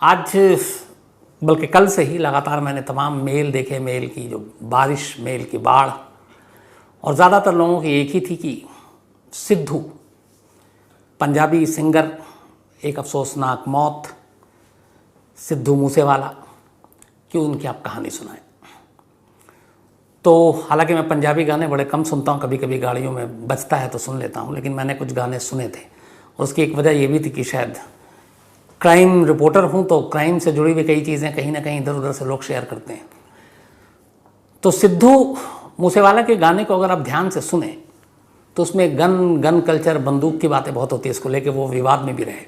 आज बल्कि कल से ही लगातार मैंने तमाम मेल देखे, मेल की जो बारिश, मेल की बाढ़, और ज़्यादातर लोगों की एक ही थी कि सिद्धू पंजाबी सिंगर, एक अफसोसनाक मौत, सिद्धू मूसेवाला, क्यों उनकी आप कहानी सुनाएं। तो हालांकि मैं पंजाबी गाने बड़े कम सुनता हूं, कभी कभी गाड़ियों में बजता है तो सुन लेता हूं, लेकिन मैंने कुछ गाने सुने थे और उसकी एक वजह ये भी थी कि शायद क्राइम रिपोर्टर हूं तो क्राइम से जुड़ी हुई कई चीज़ें कहीं ना कहीं इधर उधर से लोग शेयर करते हैं। तो सिद्धू मूसेवाला के गाने को अगर आप ध्यान से सुने तो उसमें गन कल्चर, बंदूक की बातें बहुत होती है। इसको लेके वो विवाद में भी रहे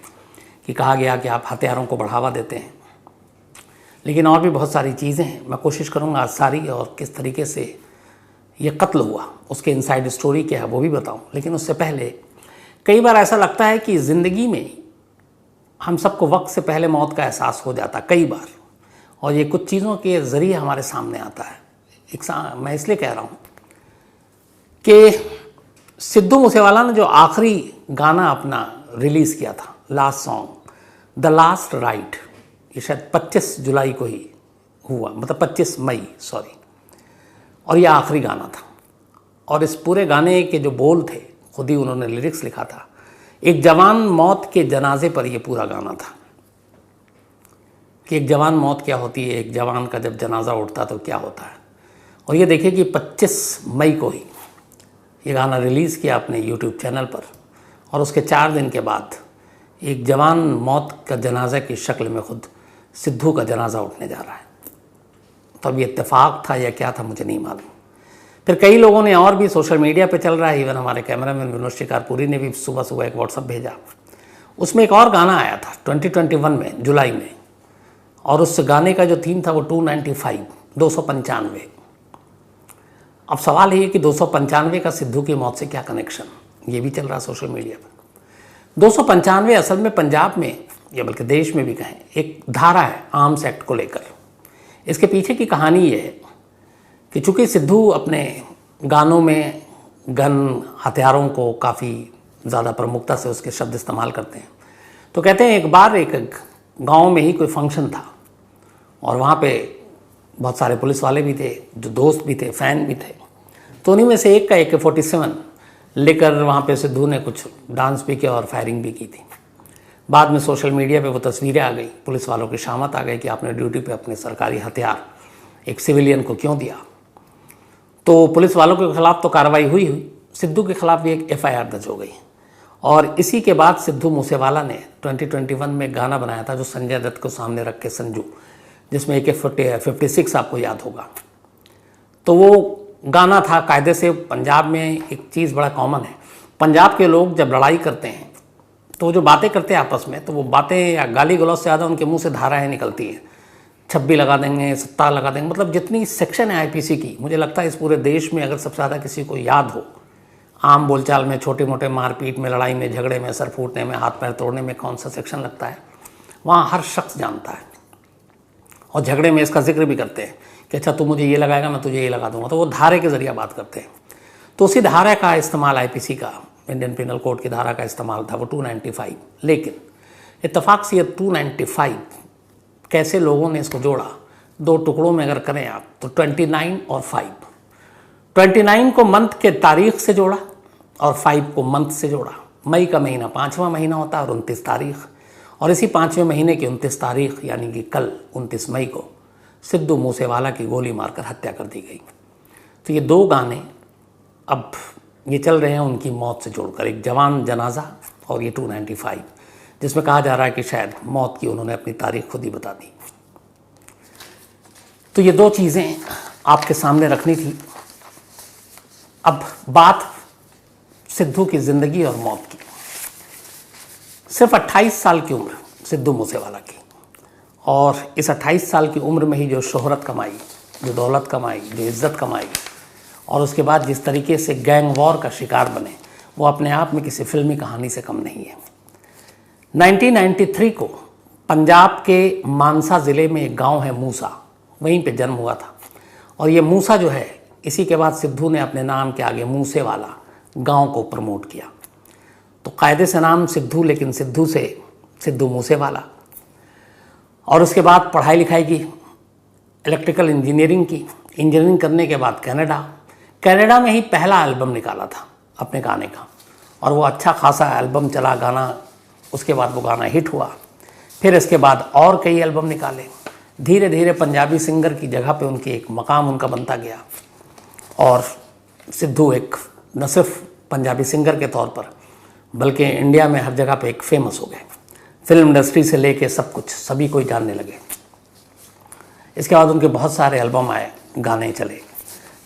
कि कहा गया कि आप हथियारों को बढ़ावा देते हैं, लेकिन और भी बहुत सारी चीज़ें हैं। मैं कोशिश करूँगा आज सारी और किस तरीके से ये कत्ल हुआ, उसके इनसाइड स्टोरी क्या है वो भी बताऊँ। लेकिन उससे पहले कई बार ऐसा लगता है कि ज़िंदगी में हम सबको वक्त से पहले मौत का एहसास हो जाता कई बार, और ये कुछ चीज़ों के ज़रिए हमारे सामने आता है। मैं इसलिए कह रहा हूँ कि सिद्धू मूसेवाला ने जो आखिरी गाना अपना रिलीज़ किया था, last song the last ride, ये शायद 25 जुलाई को ही हुआ, मतलब 25 मई सॉरी, और ये आखिरी गाना था। और इस पूरे गाने के जो बोल थे, खुद ही उन्होंने लिरिक्स लिखा था। एक जवान मौत के जनाजे पर ये पूरा गाना था कि एक जवान मौत क्या होती है, एक जवान का जब जनाजा उठता तो क्या होता है। और ये देखिए कि 25 मई को ही ये गाना रिलीज़ किया अपने यूट्यूब चैनल पर, और उसके 4 दिन के बाद एक जवान मौत का जनाजा की शक्ल में खुद सिद्धू का जनाजा उठने जा रहा है। तो अब ये इत्तेफाक था या क्या था मुझे नहीं मालूम। फिर कई लोगों ने, और भी सोशल मीडिया पे चल रहा है, इवन हमारे कैमरामैन विनोद शिकारपुरी ने भी सुबह सुबह एक व्हाट्सअप भेजा, उसमें एक और गाना आया था 2021 में जुलाई में, और उस गाने का जो थीम था वो 295 अब सवाल ये कि 295 का सिद्धू की मौत से क्या कनेक्शन, ये भी चल रहा है सोशल मीडिया पर। 295 असल में पंजाब में या बल्कि देश में भी कहें एक धारा है आर्म्स एक्ट को लेकर। इसके पीछे की कहानी ये है कि चूँकि सिद्धू अपने गानों में गन, हथियारों को काफ़ी ज़्यादा प्रमुखता से उसके शब्द इस्तेमाल करते हैं, तो कहते हैं एक बार एक गांव में ही कोई फंक्शन था और वहाँ पे बहुत सारे पुलिस वाले भी थे, जो दोस्त भी थे, फ़ैन भी थे। तो उन्हीं में से एक का AK-47 लेकर वहाँ पे सिद्धू ने कुछ डांस भी किया और फायरिंग भी की थी। बाद में सोशल मीडिया पे वो तस्वीरें आ गई, पुलिस वालों की शामत आ गई कि आपने ड्यूटी पे अपने सरकारी हथियार एक सिविलियन को क्यों दिया। तो पुलिस वालों के खिलाफ तो कार्रवाई हुई, सिद्धू के खिलाफ भी एक FIR दर्ज हो गई। और इसी के बाद सिद्धू मूसेवाला ने 2021 में गाना बनाया था जो संजय दत्त को सामने रख के संजू, जिसमें AK-56 आपको याद होगा। तो वो गाना था कायदे से। पंजाब में एक चीज़ बड़ा कॉमन है, पंजाब के लोग जब लड़ाई करते हैं तो जो बातें करते हैं आपस में, तो वो बातें या गाली गलौज से ज़्यादा उनके मुंह से धाराएँ निकलती हैं। 26 लगा देंगे, 70 लगा देंगे, मतलब जितनी सेक्शन है IPC की, मुझे लगता है इस पूरे देश में अगर सबसे ज़्यादा किसी को याद हो आम बोलचाल में, छोटे मोटे मारपीट में, लड़ाई में, झगड़े में, सर फूटने में, हाथ पैर तोड़ने में कौन सा सेक्शन लगता है, वहाँ हर शख्स जानता है। और झगड़े में इसका जिक्र भी करते हैं कि अच्छा तू मुझे ये लगाएगा, मैं तुझे ये लगा दूंगा। तो वो धारे के ज़रिए बात करते हैं। तो उसी धारा का इस्तेमाल IPC का, इंडियन पिनल कोड की धारा का इस्तेमाल था वो 295। लेकिन इत्तफाक से ये 295 कैसे लोगों ने इसको जोड़ा, 2 टुकड़ों में अगर करें आप तो 29 और 5। 29 को मंथ के तारीख से जोड़ा और 5 को मंथ से जोड़ा। मई का महीना 5वां महीना होता है और 29 तारीख, और इसी 5वें महीने की 29 तारीख यानी कि कल 29 मई को सिद्धू मूसेवाला की गोली मारकर हत्या कर दी गई। तो ये 2 गाने अब ये चल रहे हैं उनकी मौत से जोड़कर, एक जवान जनाजा और ये 295, जिसमें कहा जा रहा है कि शायद मौत की उन्होंने अपनी तारीख खुद ही बता दी। तो ये 2 चीज़ें आपके सामने रखनी थी। अब बात सिद्धू की ज़िंदगी और मौत की। सिर्फ 28 साल की उम्र सिद्धू मूसेवाला की, और इस 28 साल की उम्र में ही जो शोहरत कमाई, जो दौलत कमाई, जो इज़्ज़त कमाई, और उसके बाद जिस तरीके से गैंग वॉर का शिकार बने, वो अपने आप में किसी फिल्मी कहानी से कम नहीं है। 1993 को पंजाब के मानसा ज़िले में एक गांव है मूसा, वहीं पे जन्म हुआ था। और ये मूसा जो है, इसी के बाद सिद्धू ने अपने नाम के आगे मूसेवाला गांव को प्रमोट किया। तो कायदे से नाम सिद्धू, लेकिन सिद्धू से सिद्धू मूसेवाला। और उसके बाद पढ़ाई लिखाई की, इलेक्ट्रिकल इंजीनियरिंग की। इंजीनियरिंग करने के बाद कनाडा में ही पहला एल्बम निकाला था अपने गाने का, और वो अच्छा खासा एल्बम चला गाना। उसके बाद वो गाना हिट हुआ। फिर इसके बाद और कई एल्बम निकाले। धीरे धीरे पंजाबी सिंगर की जगह पे उनकी एक मकाम उनका बनता गया, और सिद्धू एक न सिर्फ पंजाबी सिंगर के तौर पर बल्कि इंडिया में हर जगह पे एक फेमस हो गए। फिल्म इंडस्ट्री से लेके सब कुछ सभी कोई जानने लगे। इसके बाद उनके बहुत सारे एल्बम आए, गाने चले,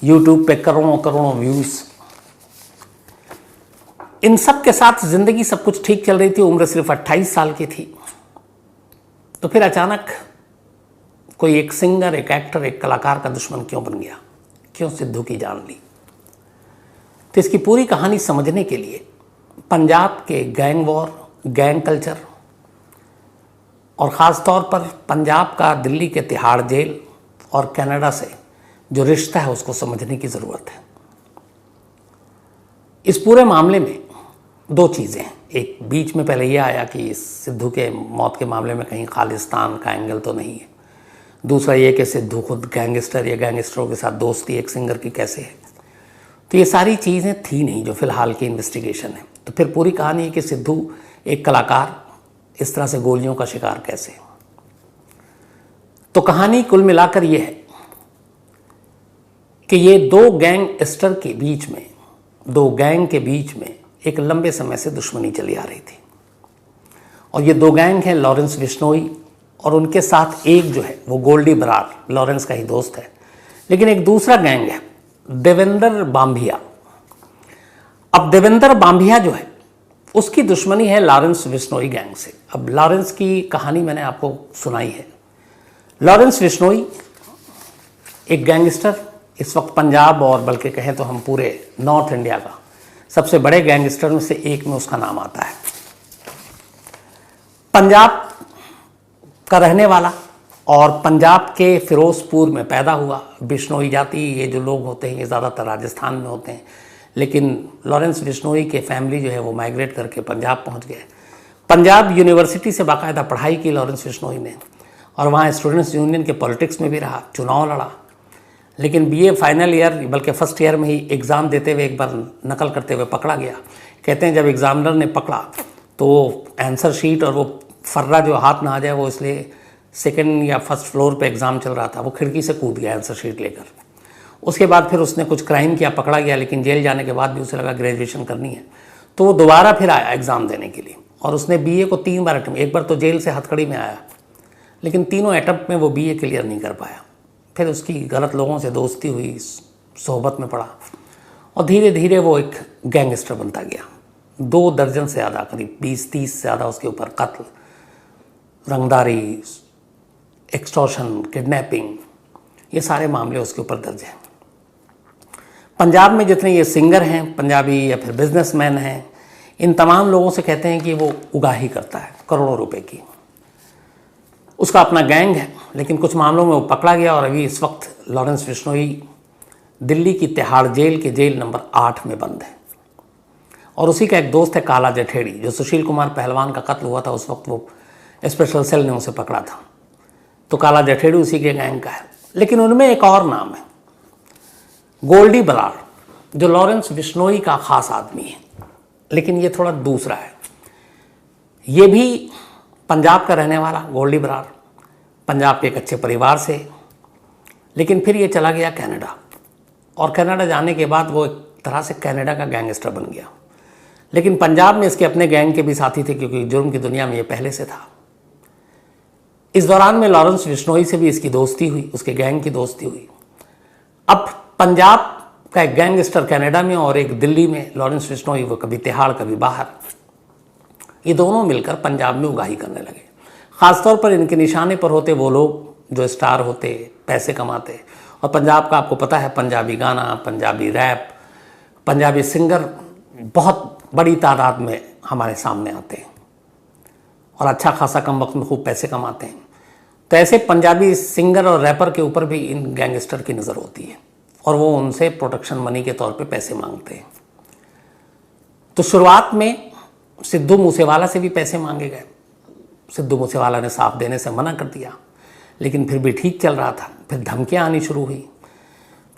यूट्यूब पे करोड़ों करोड़ों व्यूज़। इन सब के साथ ज़िंदगी सब कुछ ठीक चल रही थी। उम्र सिर्फ 28 साल की थी। तो फिर अचानक कोई एक सिंगर, एक एक्टर, एक कलाकार का दुश्मन क्यों बन गया, क्यों सिद्धू की जान ली। तो इसकी पूरी कहानी समझने के लिए पंजाब के गैंग वॉर, गैंग कल्चर, और ख़ास तौर पर पंजाब का दिल्ली के तिहाड़ जेल और कनाडा से जो रिश्ता है उसको समझने की ज़रूरत है। इस पूरे मामले में दो चीज़ें हैं। एक, बीच में पहले ये आया कि सिद्धू के मौत के मामले में कहीं खालिस्तान का एंगल तो नहीं है। दूसरा ये कि सिद्धू खुद गैंगस्टर या गैंगस्टरों के साथ दोस्ती एक सिंगर की कैसे है। तो ये सारी चीज़ें थी नहीं जो फिलहाल की इन्वेस्टिगेशन है। तो फिर पूरी कहानी है कि सिद्धू एक कलाकार इस तरह से गोलियों का शिकार कैसे। तो कहानी कुल मिलाकर ये है कि ये दो गैंगस्टर के बीच में, दो गैंग के बीच में एक लंबे समय से दुश्मनी चली आ रही थी। और ये दो गैंग हैं, लॉरेंस बिश्नोई और उनके साथ एक जो है वो गोल्डी बरार, लॉरेंस का ही दोस्त है। लेकिन एक दूसरा गैंग है, देवेंद्र बांभिया। अब देवेंद्र बांभिया जो है उसकी दुश्मनी है लॉरेंस बिश्नोई गैंग से। अब लॉरेंस की कहानी मैंने आपको सुनाई है। लॉरेंस बिश्नोई एक गैंगस्टर, इस वक्त पंजाब और बल्कि कहें तो हम पूरे नॉर्थ इंडिया का सबसे बड़े गैंगस्टर में से एक में उसका नाम आता है। पंजाब का रहने वाला और पंजाब के फिरोजपुर में पैदा हुआ। बिश्नोई जाति, ये जो लोग होते हैं ये ज़्यादातर राजस्थान में होते हैं, लेकिन लॉरेंस बिश्नोई के फैमिली जो है वो माइग्रेट करके पंजाब पहुंच गए। पंजाब यूनिवर्सिटी से बाकायदा पढ़ाई की लॉरेंस बिश्नोई ने, और वहाँ स्टूडेंट्स यूनियन के पॉलिटिक्स में भी रहा, चुनाव लड़ा। लेकिन बीए फाइनल ईयर बल्कि फर्स्ट ईयर में ही एग्ज़ाम देते हुए एक बार नकल करते हुए पकड़ा गया। कहते हैं जब एग्ज़ामिनर ने पकड़ा तो आंसर शीट और वो फर्रा जो हाथ में आ जाए, वो इसलिए सेकंड या फर्स्ट फ्लोर पे एग्ज़ाम चल रहा था, वो खिड़की से कूद गया आंसर शीट लेकर। उसके बाद फिर उसने कुछ क्राइम किया, पकड़ा गया, लेकिन जेल जाने के बाद भी उसे लगा ग्रेजुएशन करनी है, तो वो दोबारा फिर आया एग्ज़ाम देने के लिए। और उसने बीए को 3 बार अटेम्प्ट, एक बार तो जेल से हथकड़ी में आया, लेकिन तीनों अटेम्प्ट में वो बीए क्लियर नहीं कर पाया। फिर उसकी गलत लोगों से दोस्ती हुई, सोहबत में पड़ा, और धीरे धीरे वो एक गैंगस्टर बनता गया। 2 दर्जन से ज़्यादा, करीब 20-30 से ज़्यादा उसके ऊपर कत्ल, रंगदारी, एक्सटॉर्शन, किडनैपिंग, ये सारे मामले उसके ऊपर दर्ज हैं। पंजाब में जितने ये सिंगर हैं पंजाबी या फिर बिजनेसमैन हैं, इन तमाम लोगों से कहते हैं कि वो उगाही करता है करोड़ों रुपए की। उसका अपना गैंग है, लेकिन कुछ मामलों में वो पकड़ा गया और अभी इस वक्त लॉरेंस बिश्नोई दिल्ली की तिहाड़ जेल के जेल नंबर 8 में बंद है। और उसी का एक दोस्त है काला जठेड़ी, जो सुशील कुमार पहलवान का कत्ल हुआ था उस वक्त वो स्पेशल सेल ने उसे पकड़ा था। तो काला जठेड़ी उसी के गैंग का है। लेकिन उनमें एक और नाम है, गोल्डी बरार, जो लॉरेंस बिश्नोई का खास आदमी है, लेकिन ये थोड़ा दूसरा है। ये भी पंजाब का रहने वाला गोल्डी बरार, पंजाब के एक अच्छे परिवार से, लेकिन फिर ये चला गया कनाडा, और कनाडा जाने के बाद वो एक तरह से कनाडा का गैंगस्टर बन गया। लेकिन पंजाब में इसके अपने गैंग के भी साथी थे, क्योंकि जुर्म की दुनिया में ये पहले से था। इस दौरान में लॉरेंस बिश्नोई से भी इसकी दोस्ती हुई, उसके गैंग की दोस्ती हुई। अब पंजाब का एक गैंगस्टर कनाडा में और एक दिल्ली में लॉरेंस बिश्नोई, वो कभी तिहाड़ कभी बाहर, ये दोनों मिलकर पंजाब में उगाही करने लगे। ख़ासतौर पर इनके निशाने पर होते वो लोग जो स्टार होते, पैसे कमाते। और पंजाब का आपको पता है, पंजाबी गाना, पंजाबी रैप, पंजाबी सिंगर बहुत बड़ी तादाद में हमारे सामने आते हैं और अच्छा खासा कम वक्त में खूब पैसे कमाते हैं। तो ऐसे पंजाबी सिंगर और रैपर के ऊपर भी इन गैंगस्टर की नज़र होती है और वो उनसे प्रोटेक्शन मनी के तौर पे पैसे मांगते हैं। तो शुरुआत में सिद्धू मूसेवाला से भी पैसे मांगे गए, सिद्धू मूसेवाला ने साफ देने से मना कर दिया, लेकिन फिर भी ठीक चल रहा था। फिर धमकियाँ आनी शुरू हुई,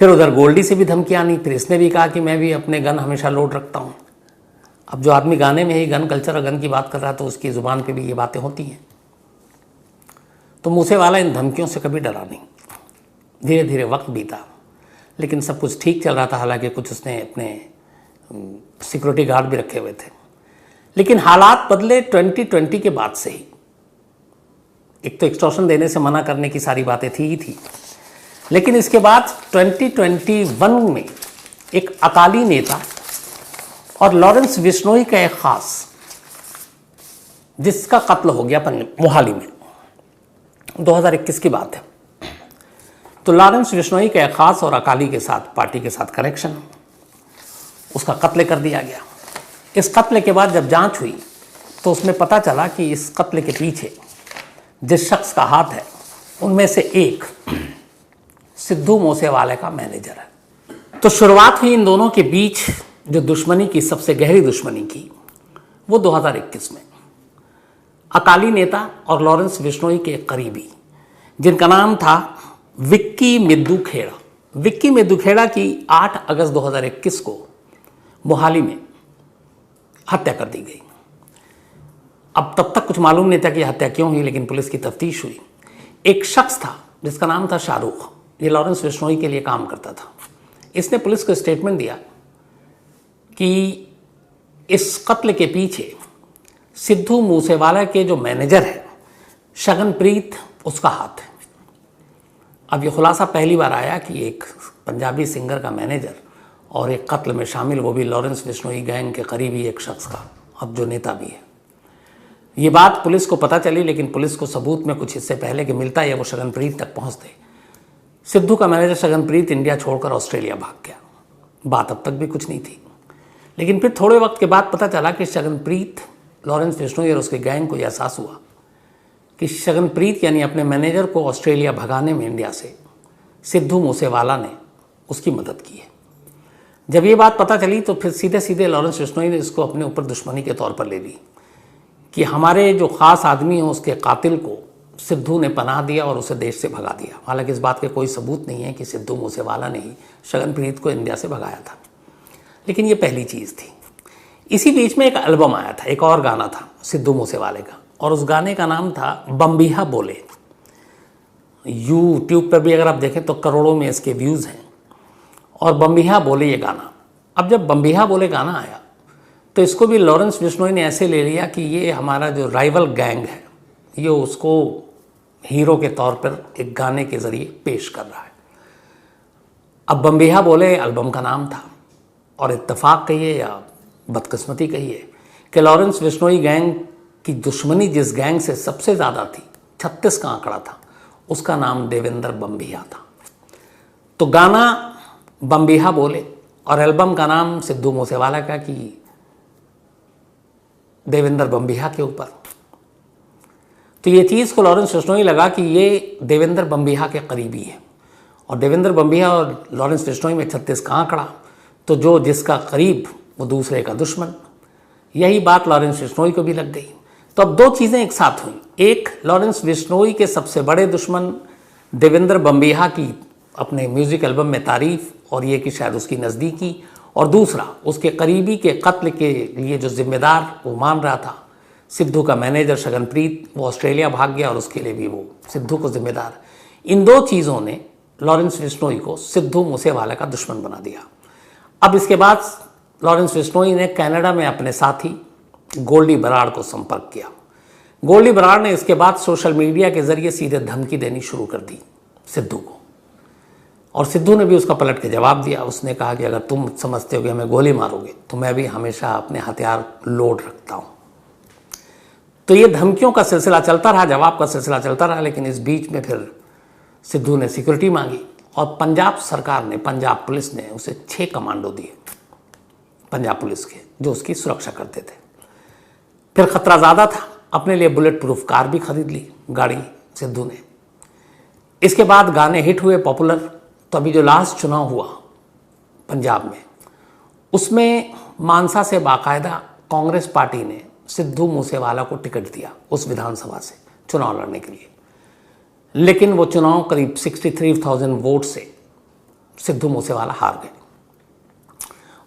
फिर उधर गोल्डी से भी धमकियाँ आनी, फिर इसने भी कहा कि मैं भी अपने गन हमेशा लोड रखता हूँ। अब जो आदमी गाने में ही गन कल्चर और गन की बात कर रहा है तो उसकी ज़ुबान पे भी ये बातें होती हैं। तो मूसेवाला इन धमकियों से कभी डरा नहीं। धीरे धीरे वक्त बीता, लेकिन सब कुछ ठीक चल रहा था। हालांकि कुछ उसने अपने सिक्योरिटी गार्ड भी रखे हुए थे, लेकिन हालात बदले 2020 के बाद से ही। एक तो एक्सटॉर्शन देने से मना करने की सारी बातें थी ही थी, लेकिन इसके बाद 2021 में एक अकाली नेता और लॉरेंस बिश्नोई का एक खास, जिसका कत्ल हो गया मोहाली में, 2021 की बात है। तो लॉरेंस बिश्नोई का एक खास और अकाली के साथ, पार्टी के साथ कनेक्शन, उसका कत्ल कर दिया गया। इस कत्ल के बाद जब जांच हुई तो उसमें पता चला कि इस कत्ल के पीछे जिस शख्स का हाथ है उनमें से एक सिद्धू मूसेवाले का मैनेजर है। तो शुरुआत हुई इन दोनों के बीच जो दुश्मनी की, सबसे गहरी दुश्मनी की, वो 2021 में। अकाली नेता और लॉरेंस बिश्नोई के करीबी, जिनका नाम था विक्की मिद्दू खेड़ा। विक्की मिद्दू खेड़ा की 8 अगस्त 2021 को मोहाली में हत्या कर दी गई। अब तब तक कुछ मालूम नहीं था कि हत्या क्यों हुई, लेकिन पुलिस की तफ्तीश हुई। एक शख्स था जिसका नाम था शाहरुख, ये लॉरेंस बिश्नोई के लिए काम करता था। इसने पुलिस को स्टेटमेंट दिया कि इस कत्ल के पीछे सिद्धू मूसेवाला के जो मैनेजर है शगनप्रीत, उसका हाथ है। अब ये खुलासा पहली बार आया कि एक पंजाबी सिंगर का मैनेजर और एक कत्ल में शामिल, वो भी लॉरेंस बिश्नोई गैंग के करीबी एक शख्स का, अब जो नेता भी है। ये बात पुलिस को पता चली, लेकिन पुलिस को सबूत में कुछ इससे पहले कि मिलता है वो शगनप्रीत तक पहुंचते, सिद्धू का मैनेजर शगनप्रीत इंडिया छोड़कर ऑस्ट्रेलिया भाग गया। बात अब तक भी कुछ नहीं थी, लेकिन फिर थोड़े वक्त के बाद पता चला कि शगनप्रीत, लॉरेंस बिश्नोई और उसके गैंग को यह एहसास हुआ कि शगनप्रीत यानी अपने मैनेजर को ऑस्ट्रेलिया भगाने में इंडिया से सिद्धू मूसेवाला ने उसकी मदद की है। जब ये बात पता चली तो फिर सीधे सीधे लॉरेंस बिश्नोई ने इसको अपने ऊपर दुश्मनी के तौर पर ले ली कि हमारे जो ख़ास आदमी हैं उसके कातिल को सिद्धू ने पनाह दिया और उसे देश से भगा दिया। हालांकि इस बात के कोई सबूत नहीं है कि सिद्धू मूसेवाला ने ही शगनप्रीत को इंडिया से भगाया था, लेकिन ये पहली चीज़ थी। इसी बीच में एक एल्बम आया था, एक और गाना था सिद्धू मूसेवाले का, और उस गाने का नाम था बम्बिहा बोले। यूट्यूब पर भी अगर आप देखें तो करोड़ों में इसके व्यूज़ हैं। और बम्बिहा बोले ये गाना, अब जब बम्बिहा बोले गाना आया तो इसको भी लॉरेंस बिश्नोई ने ऐसे ले लिया कि ये हमारा जो राइवल गैंग है ये उसको हीरो के तौर पर एक गाने के ज़रिए पेश कर रहा है। अब बम्बिहा बोले एल्बम का नाम था, और इत्तेफाक कहिए या बदकिस्मती कहिए कि लॉरेंस बिश्नोई गैंग की दुश्मनी जिस गैंग से सबसे ज़्यादा थी, 36 का आंकड़ा था, उसका नाम देवेंद्र बम्बिहा था। तो गाना बम्बिहा बोले और एल्बम का नाम सिद्धू मूसेवाला का कि देवेंद्र बम्बिहा के ऊपर। तो ये चीज़ को लॉरेंस बिश्नोई लगा कि ये देवेंद्र बम्बिहा के करीबी है, और देवेंद्र बम्बिहा और लॉरेंस बिश्नोई में 36 का आंकड़ा, तो जो जिसका करीब वो दूसरे का दुश्मन। यही बात लॉरेंस बिश्नोई को भी लग गई। तो अब दो चीज़ें एक साथ हुई, एक लॉरेंस बिश्नोई के सबसे बड़े दुश्मन देवेंद्र बम्बिहा की अपने म्यूज़िक एल्बम में तारीफ और ये कि शायद उसकी नज़दीकी, और दूसरा उसके करीबी के कत्ल के लिए जो जिम्मेदार वो मान रहा था सिद्धू का मैनेजर शगनप्रीत, वो ऑस्ट्रेलिया भाग गया और उसके लिए भी वो सिद्धू को जिम्मेदार। इन दो चीज़ों ने लॉरेंस बिश्नोई को सिद्धू मूसेवाला का दुश्मन बना दिया। अब इसके बाद लॉरेंस बिश्नोई ने कनाडा में अपने साथी गोल्डी बराड़ को संपर्क किया। गोल्डी बराड़ ने इसके बाद सोशल मीडिया के ज़रिए सीधे धमकी देनी शुरू कर दी सिद्धू को, और सिद्धू ने भी उसका पलट के जवाब दिया। उसने कहा कि अगर तुम समझते हो कि हमें गोली मारोगे तो मैं भी हमेशा अपने हथियार लोड रखता हूँ। तो ये धमकियों का सिलसिला चलता रहा, जवाब का सिलसिला चलता रहा, लेकिन इस बीच में फिर सिद्धू ने सिक्योरिटी मांगी और पंजाब सरकार ने, पंजाब पुलिस ने उसे 6 कमांडो दिए पंजाब पुलिस के, जो उसकी सुरक्षा करते थे। फिर खतरा ज़्यादा था, अपने लिए बुलेट प्रूफ कार भी खरीद ली गाड़ी सिद्धू ने। इसके बाद गाने हिट हुए, पॉपुलर। तो अभी जो लास्ट चुनाव हुआ पंजाब में, उसमें मानसा से बाकायदा कांग्रेस पार्टी ने सिद्धू मूसेवाला को टिकट दिया उस विधानसभा से चुनाव लड़ने के लिए, लेकिन वो चुनाव करीब 63,000 वोट से सिद्धू मूसेवाला हार गए।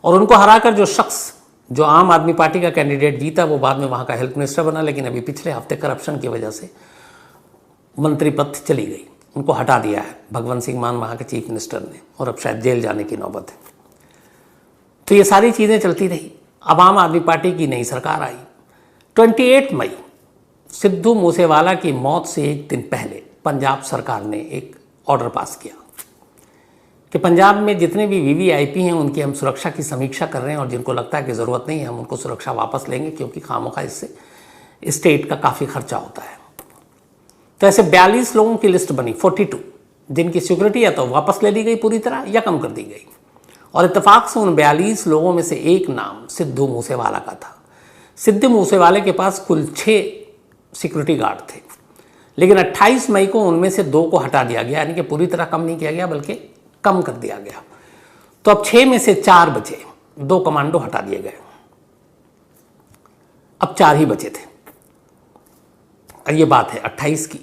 और उनको हराकर जो शख्स जो आम आदमी पार्टी का कैंडिडेट जीता वो बाद में वहाँ का हेल्थ मिनिस्टर बना, लेकिन अभी पिछले हफ्ते करप्शन की वजह से मंत्री पद चली गई, उनको हटा दिया है भगवंत सिंह मान वहाँ के चीफ मिनिस्टर ने, और अब शायद जेल जाने की नौबत है। तो ये सारी चीज़ें चलती रही। अब आम आदमी पार्टी की नई सरकार आई। 28 मई सिद्धू मूसेवाला की मौत से एक दिन पहले पंजाब सरकार ने एक ऑर्डर पास किया कि पंजाब में जितने भी वीवीआईपी हैं उनकी हम सुरक्षा की समीक्षा कर रहे हैं, और जिनको लगता है कि ज़रूरत नहीं है हम उनको सुरक्षा वापस लेंगे, क्योंकि खामोखा इससे स्टेट का काफ़ी खर्चा होता है। तो ऐसे 42 लोगों की लिस्ट बनी, 42, जिनकी सिक्योरिटी या तो वापस ले ली गई पूरी तरह या कम कर दी गई। और इत्तेफाक से उन 42 लोगों में से एक नाम सिद्धू मूसेवाला का था। सिद्धू मूसेवाले के पास कुल 6 सिक्योरिटी गार्ड थे, लेकिन 28 मई को उनमें से 2 को हटा दिया गया, यानी कि पूरी तरह कम नहीं किया गया बल्कि कम कर दिया गया। तो अब 6 में से 4 बचे, 2 कमांडो हटा दिए गए, अब 4 ही बचे थे। और ये बात है 28 की।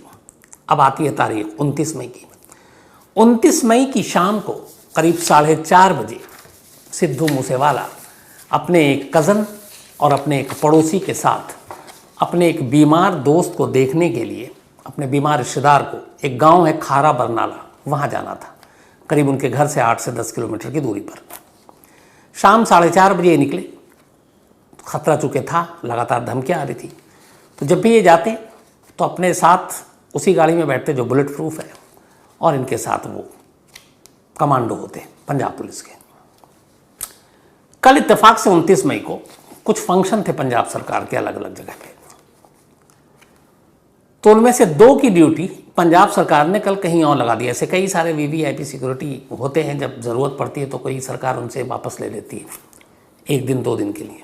अब आती है तारीख 29 मई की। 29 मई की शाम को करीब 4:30 बजे सिद्धू मूसेवाला अपने एक कज़न और अपने एक पड़ोसी के साथ अपने एक बीमार दोस्त को देखने के लिए, अपने बीमार रिश्तेदार को, एक गांव है खारा बरनाला, वहाँ जाना था, करीब उनके घर से 8 से 10 किलोमीटर की दूरी पर। शाम 4:30 बजे निकले। खतरा चूँकि था, लगातार धमकियाँ आ रही थी, तो जब भी ये जाते तो अपने साथ उसी गाड़ी में बैठते जो बुलेट प्रूफ है, और इनके साथ वो कमांडो होते पंजाब पुलिस के। कल इत्तेफाक से 29 मई को कुछ फंक्शन थे पंजाब सरकार के अलग अलग जगह पे, तो उनमें से 2 की ड्यूटी पंजाब सरकार ने कल कहीं और लगा दी। ऐसे कई सारे वीवीआईपी सिक्योरिटी होते हैं, जब ज़रूरत पड़ती है तो कोई सरकार उनसे वापस ले लेती है 1 दिन 2 दिन के लिए।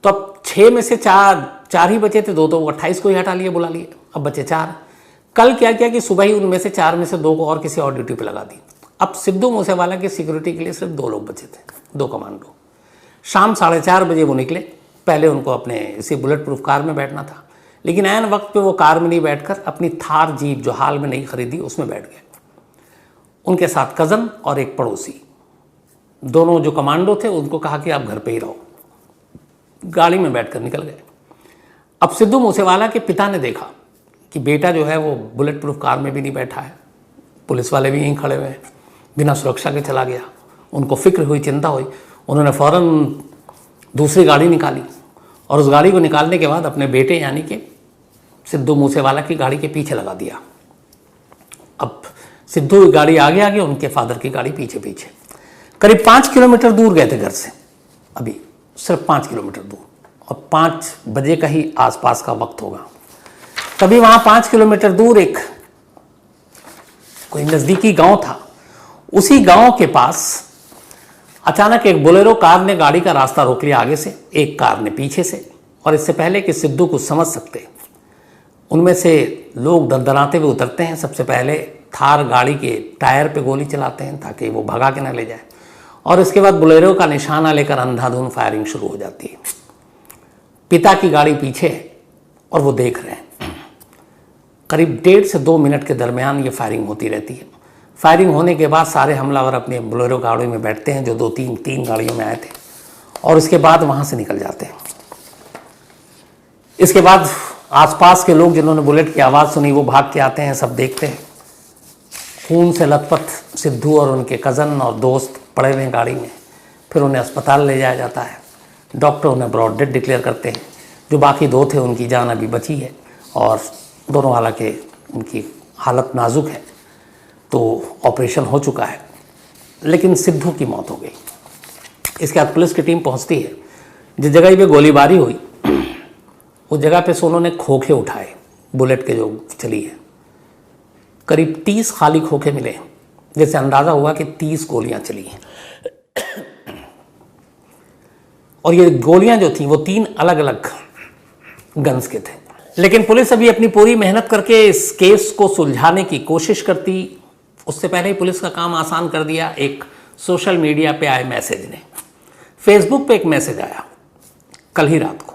तो अब 6 में से 4 ही बचे थे, 2 तो 28 को ही हटा लिए, बुला लिए, अब बचे 4। कल क्या किया कि सुबह ही उनमें से 4 में से 2 को और किसी और ड्यूटी पे लगा दी। अब सिद्धू मूसेवाला की सिक्योरिटी के लिए सिर्फ 2 लोग बचे थे, 2 कमांडो। शाम 4:30 बजे वो निकले। पहले उनको अपने इसी बुलेट प्रूफ कार में बैठना था, लेकिन ऐन वक्त पे वो कार में नहीं बैठकर अपनी थार जीप जो हाल में नहीं खरीदी उसमें बैठ गए। उनके साथ कज़न और एक पड़ोसी, दोनों जो कमांडो थे, उनको कहा कि आप घर पे ही रहो। गाड़ी में बैठकर निकल गए। अब सिद्धू मूसेवाला के पिता ने देखा कि बेटा जो है वो बुलेट प्रूफ कार में भी नहीं बैठा है, पुलिस वाले भी यहीं खड़े हुए हैं, बिना सुरक्षा के चला गया। उनको फिक्र हुई, चिंता हुई। उन्होंने फ़ौरन दूसरी गाड़ी निकाली, और उस गाड़ी को निकालने के बाद अपने बेटे यानी कि सिद्धू मूसेवाला की गाड़ी के पीछे लगा दिया। अब सिद्धू की गाड़ी आगे आगे, उनके फादर की गाड़ी पीछे पीछे। करीब 5 किलोमीटर दूर गए थे घर से, अभी सिर्फ 5 किलोमीटर दूर, और 5 बजे का ही आसपास का वक्त होगा। तभी वहाँ 5 किलोमीटर दूर एक कोई नज़दीकी गांव था। उसी गांव के पास अचानक एक बोलेरो कार ने गाड़ी का रास्ता रोक लिया आगे से, एक कार ने पीछे से। और इससे पहले कि सिद्धू को समझ सकते, उनमें से लोग दरदराते हुए उतरते हैं। सबसे पहले थार गाड़ी के टायर पे गोली चलाते हैं ताकि वो भगा के ना ले जाए, और इसके बाद बोलेरो का निशाना लेकर अंधाधुंध फायरिंग शुरू हो जाती है। पिता की गाड़ी पीछे है और वो देख रहे हैं। करीब 1.5 से 2 मिनट के दरमियान ये फायरिंग होती रहती है। फायरिंग होने के बाद सारे हमलावर अपने बोलेरो गाड़ी में बैठते हैं, जो 2-3 गाड़ियों में आए थे, और उसके बाद वहाँ से निकल जाते हैं। इसके बाद आसपास के लोग जिन्होंने बुलेट की आवाज़ सुनी वो भाग के आते हैं, सब देखते हैं। खून से लथपथ सिद्धू और उनके कज़न और दोस्त पड़े हुए हैं गाड़ी में। फिर उन्हें अस्पताल ले जाया जाता है। डॉक्टर उन्हें ब्रॉड डेड डिक्लेयर करते हैं। जो बाकी 2 थे उनकी जान अभी बची है, और दोनों हालांकि उनकी हालत नाजुक है, तो ऑपरेशन हो चुका है, लेकिन सिद्धू की मौत हो गई। इसके बाद पुलिस की टीम पहुंचती है। जिस जगह पे गोलीबारी हुई उस जगह पे से उन्होंने खोखे उठाए, बुलेट के जो चली है। करीब 30 खाली खोखे मिले, जिससे अंदाज़ा हुआ कि 30 गोलियां चली हैं। और ये गोलियां जो थी वो 3 अलग अलग गन्स के थे। लेकिन पुलिस अभी अपनी पूरी मेहनत करके इस केस को सुलझाने की कोशिश करती। उससे पहले ही पुलिस का काम आसान कर दिया एक सोशल मीडिया पे आए मैसेज ने। फेसबुक पे एक मैसेज आया कल ही रात को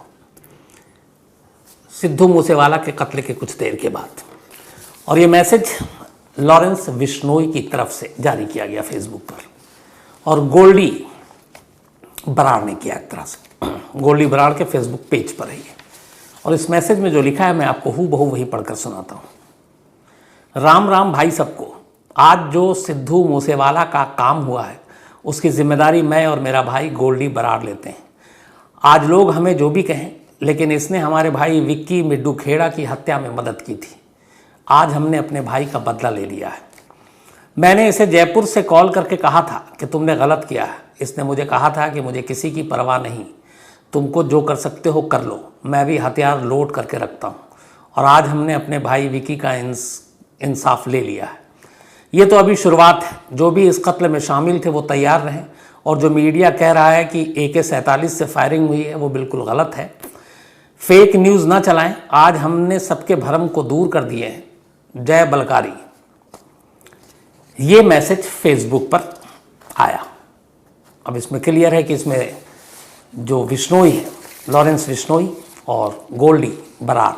सिद्धू मूसेवाला के कत्ल के कुछ देर के बाद। और ये मैसेज लॉरेंस बिश्नोई की तरफ से जारी किया गया फेसबुक पर, और गोल्डी बराड़ ने किया एक तरह से। गोल्डी बराड़ के फेसबुक पेज पर है ये। और इस मैसेज में जो लिखा है मैं आपको हूबहू वही पढ़कर सुनाता हूँ। राम राम भाई सबको। आज जो सिद्धू मूसेवाला का काम हुआ है उसकी जिम्मेदारी मैं और मेरा भाई गोल्डी बराड़ लेते हैं। आज लोग हमें जो भी कहें, लेकिन इसने हमारे भाई विक्की मिड्डू खेड़ा की हत्या में मदद की थी। आज हमने अपने भाई का बदला ले लिया है। मैंने इसे जयपुर से कॉल करके कहा था कि तुमने गलत किया है। इसने मुझे कहा था कि मुझे किसी की परवाह नहीं, तुमको जो कर सकते हो कर लो, मैं भी हथियार लोड करके रखता हूँ। और आज हमने अपने भाई विक्की का इंसाफ ले लिया है। ये तो अभी शुरुआत है। जो भी इस कत्ल में शामिल थे वो तैयार रहें, और जो मीडिया कह रहा है कि AK-47 से फायरिंग हुई है वो बिल्कुल गलत है। फेक न्यूज़ ना चलाएं। आज हमने सबके भ्रम को दूर कर दिए हैं। जय बलकारी। ये मैसेज फेसबुक पर आया। अब इसमें क्लियर है कि इसमें जो बिश्नोई है, लॉरेंस बिश्नोई और गोल्डी बराड़,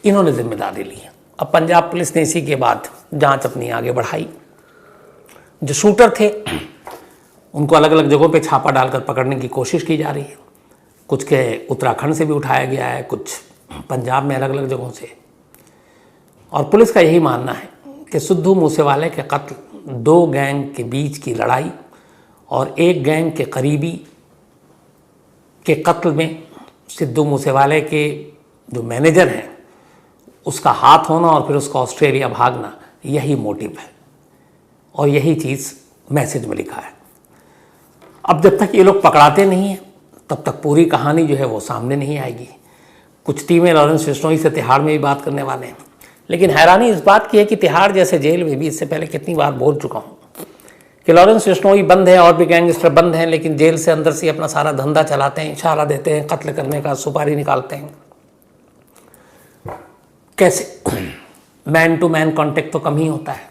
इन्होंने जिम्मेदारी ली है। अब पंजाब पुलिस ने इसी के बाद जांच अपनी आगे बढ़ाई। जो शूटर थे उनको अलग अलग जगहों पे छापा डालकर पकड़ने की कोशिश की जा रही है। कुछ के उत्तराखंड से भी उठाया गया है, कुछ पंजाब में अलग अलग जगहों से। और पुलिस का यही मानना है कि सिद्धू मूसेवाले के कत्ल 2 गैंग के बीच की लड़ाई और एक गैंग के करीबी के कत्ल में सिद्धू मूसेवाले के जो मैनेजर हैं उसका हाथ होना और फिर उसका ऑस्ट्रेलिया भागना, यही मोटिव है। और यही चीज़ मैसेज में लिखा है। अब जब तक ये लोग पकड़ाते नहीं हैं तब तक पूरी कहानी जो है वो सामने नहीं आएगी। कुछ टीमें लॉरेंस बिश्नोई से तिहाड़ में भी बात करने वाले हैं। लेकिन हैरानी इस बात की है कि तिहाड़ जैसे जेल में भी, इससे पहले कितनी बार बोल चुका हूँ कि लॉरेंस बिश्नोई बंद है और भी गैंगस्टर बंद हैं, लेकिन जेल से अंदर से अपना सारा धंधा चलाते हैं, इशारा देते हैं, कत्ल करने का सुपारी निकालते हैं। कैसे? मैन टू मैन कांटेक्ट तो कम ही होता है।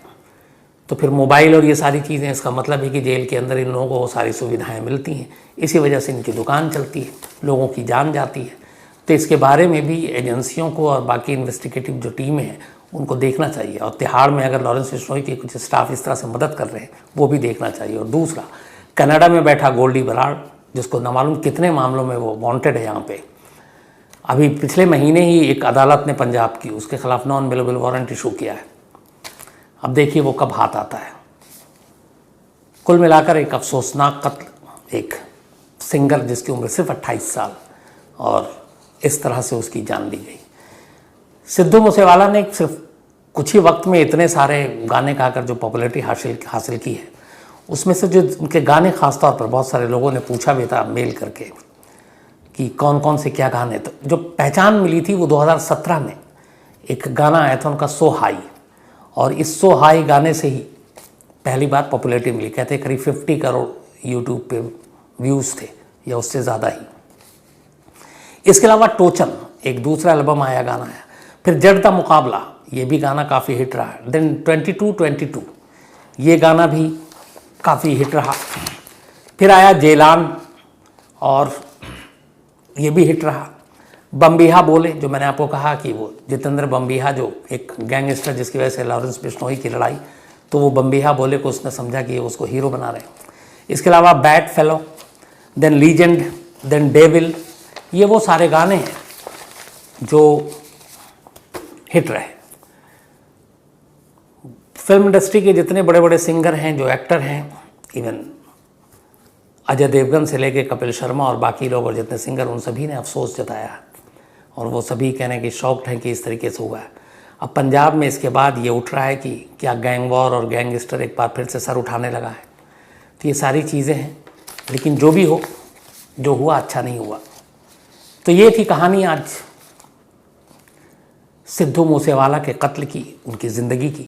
तो फिर मोबाइल और ये सारी चीज़ें, इसका मतलब है कि जेल के अंदर इन लोगों को वो सारी सुविधाएं मिलती हैं। इसी वजह से इनकी दुकान चलती है, लोगों की जान जाती है। तो इसके बारे में भी एजेंसियों को और बाकी इन्वेस्टिगेटिव जो टीमें हैं उनको देखना चाहिए। और तिहाड़ में अगर लॉरेंस बिश्नोई के कुछ स्टाफ इस तरह से मदद कर रहे हैं वो भी देखना चाहिए। और दूसरा, कनाडा में बैठा गोल्डी बराड़, जिसको न मालूम कितने मामलों में वो वांटेड है यहाँ पे। अभी पिछले महीने ही एक अदालत ने पंजाब की उसके खिलाफ नॉन अवेलेबल वारंट इशू किया है। अब देखिए वो कब हाथ आता है। कुल मिलाकर एक अफसोसनाक कत्ल, एक सिंगर जिसकी उम्र सिर्फ 28 साल, और इस तरह से उसकी जान ली गई। सिद्धू मूसेवाला ने सिर्फ कुछ ही वक्त में इतने सारे गाने गाकर जो पॉपुलैरिटी हासिल की है, उसमें से जो उनके गाने खासतौर पर बहुत सारे लोगों ने पूछा भी था मेल करके कि कौन कौन से क्या गाने। तो जो पहचान मिली थी वो 2017 में एक गाना आया था उनका, सो हाई। और इस सो हाई गाने से ही पहली बार पॉपुलैरिटी मिली। कहते हैं करीब 50 करोड़ यूट्यूब पे व्यूज़ थे या उससे ज़्यादा ही। इसके अलावा टोचन एक दूसरा एल्बम आया, गाना आया। फिर जड़ दा मुकाबला, ये भी गाना काफ़ी हिट रहा। देन 2222 ये गाना भी काफ़ी हिट रहा। फिर आया जेलान और ये भी हिट रहा। बम्बिहा बोले, जो मैंने आपको कहा कि वो जितेंद्र बम्बिहा जो एक गैंगस्टर जिसकी वजह से लॉरेंस बिश्नोई की लड़ाई, तो वो बम्बिहा बोले को उसने समझा कि ये उसको हीरो बना रहे हैं। इसके अलावा bad fellow, then legend, then devil, ये वो सारे गाने हैं जो हिट रहे। फिल्म इंडस्ट्री के जितने बड़े बड़े सिंगर हैं, जो एक्टर हैं, इवन अजय देवगन से लेके कपिल शर्मा और बाकी लोग और जितने सिंगर, उन सभी ने अफसोस जताया और वो सभी कहने की शौक हैं कि इस तरीके से हुआ है। अब पंजाब में इसके बाद ये उठ रहा है कि क्या गैंग वॉर और गैंगस्टर एक बार फिर से सर उठाने लगा है। तो ये सारी चीज़ें हैं, लेकिन जो भी हो, जो हुआ अच्छा नहीं हुआ। तो ये थी कहानी आज सिद्धू मूसेवाला के कत्ल की, उनकी ज़िंदगी की।